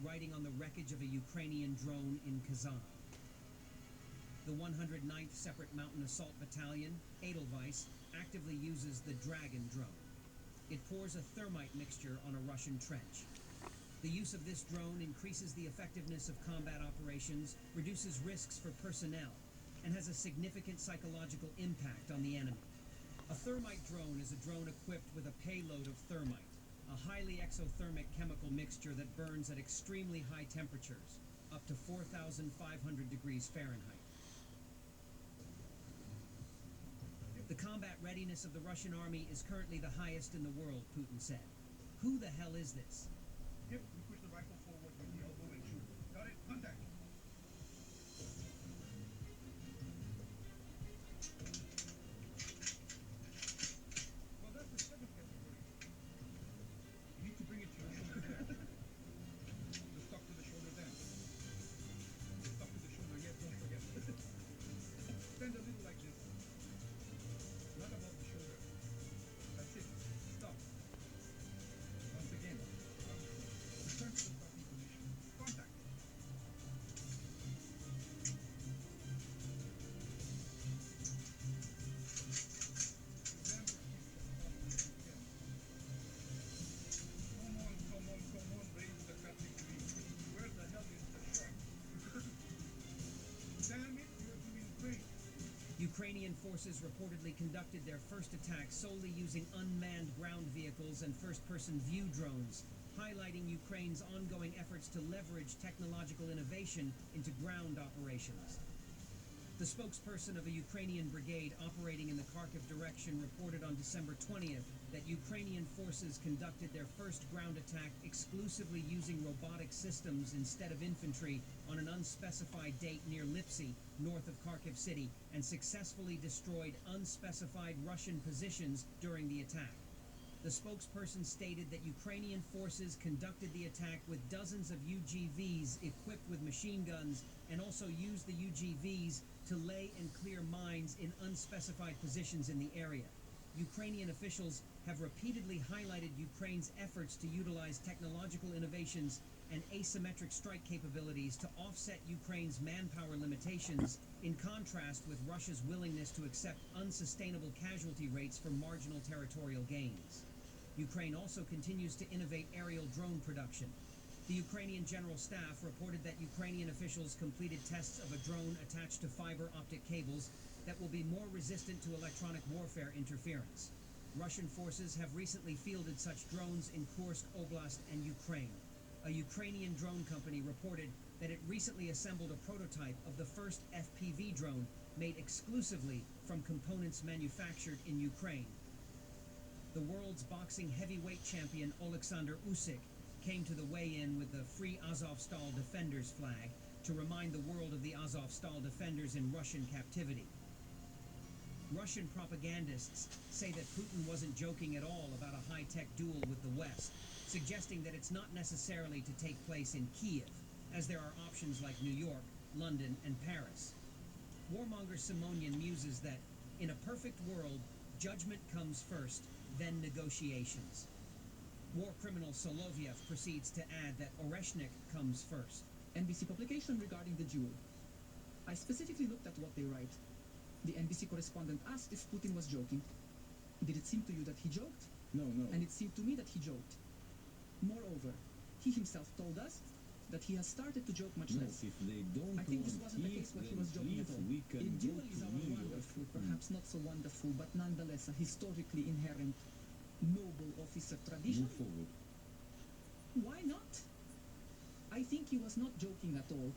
riding on the wreckage of a Ukrainian drone in Kazan. The 109th Separate Mountain Assault Battalion, Edelweiss, actively uses the Dragon drone. It pours a thermite mixture on a Russian trench. The use of this drone increases the effectiveness of combat operations, reduces risks for personnel, and has a significant psychological impact on the enemy. A thermite drone is a drone equipped with a payload of thermite, a highly exothermic chemical mixture that burns at extremely high temperatures, up to 4,500 degrees Fahrenheit. The combat readiness of the Russian army is currently the highest in the world, Putin said. Who the hell is this? Yep, we push the rifle forward with the elbow and shoot. Got it? Contact. Well, that's the second category. You need to bring it to your shoulder there. The stock to the shoulder then. The stock to the shoulder, yes, don't forget. Stand a little like this. Not above the shoulder. That's it. Stop. Once again. Return to the starting position. Contact. Come on, raise the traffic to me. Where the hell is the shark? Damn it, you're doing great. Ukrainian forces reportedly conducted their first attack solely using unmanned ground vehicles and first-person view drones, highlighting Ukraine's ongoing efforts to leverage technological innovation into ground operations. The spokesperson of a Ukrainian brigade operating in the Kharkiv direction reported on December 20th that Ukrainian forces conducted their first ground attack exclusively using robotic systems instead of infantry on an unspecified date near Lipsy, north of Kharkiv city, and successfully destroyed unspecified Russian positions during the attack. The spokesperson stated that Ukrainian forces conducted the attack with dozens of UGVs equipped with machine guns and also used the UGVs to lay and clear mines in unspecified positions in the area. Ukrainian officials have repeatedly highlighted Ukraine's efforts to utilize technological innovations and asymmetric strike capabilities to offset Ukraine's manpower limitations, in contrast with Russia's willingness to accept unsustainable casualty rates for marginal territorial gains. Ukraine also continues to innovate aerial drone production. The Ukrainian General Staff reported that Ukrainian officials completed tests of a drone attached to fiber optic cables that will be more resistant to electronic warfare interference. Russian forces have recently fielded such drones in Kursk Oblast and Ukraine. A Ukrainian drone company reported that it recently assembled a prototype of the first FPV drone made exclusively from components manufactured in Ukraine. The world's boxing heavyweight champion Oleksandr Usyk came to the weigh-in with the Free Azovstal Defenders flag to remind the world of the Azovstal defenders in Russian captivity. Russian propagandists say that Putin wasn't joking at all about a high-tech duel with the West, suggesting that it's not necessarily to take place in Kiev, as there are options like New York, London, and Paris. Warmonger Simonian muses that, in a perfect world, judgment comes first, then negotiations. War criminal Soloviev proceeds to add that Oreshnik comes first. NBC publication regarding the duel. I specifically looked at what they write. The NBC correspondent asked if Putin was joking. Did it seem to you that he joked? No. And it seemed to me that he joked. Moreover, he himself told us that he has started to joke much less. If they don't I think this want wasn't the case where he was joking at all. we can A go duel to is our New York. wonderful, perhaps not so wonderful, but nonetheless a historically inherent noble officer tradition. Move forward. Why not? I think he was not joking at all.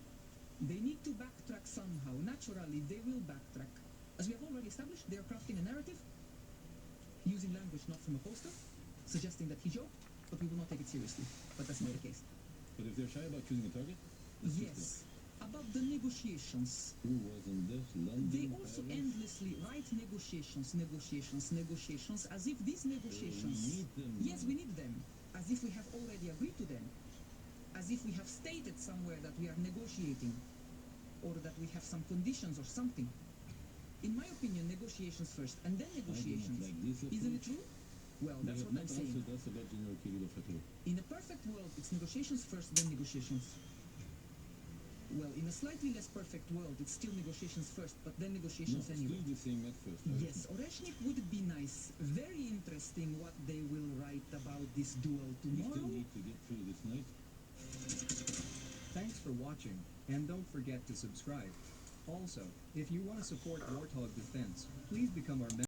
They need to backtrack somehow. Naturally, they will backtrack. As we have already established, they are crafting a narrative, using language not from a poster, suggesting that he joked, but we will not take it seriously. But that's not the case. But if they're shy about choosing a target, let's Yes. About the negotiations. who was in this London? They also Paris? endlessly write negotiations, as if these negotiations... We need them. Yes, we need them. As if we have already agreed to them. As if we have stated somewhere that we are negotiating. Or that we have some conditions or something. In my opinion, negotiations first, and then negotiations. like this Isn't it approach. true? Well, that's what I'm saying. That's about General Kirill Fatou. In a perfect world, it's negotiations first, then negotiations. Well, in a slightly less perfect world, it's still negotiations first, but then negotiations anyway. Still the same at first. Yes, Oreshnik would be nice. Very interesting what they will write about this duel We still tomorrow. need to get through this night. Thanks for watching, and don't forget to subscribe. Also, if you want to support Warthog Defense, please become our member.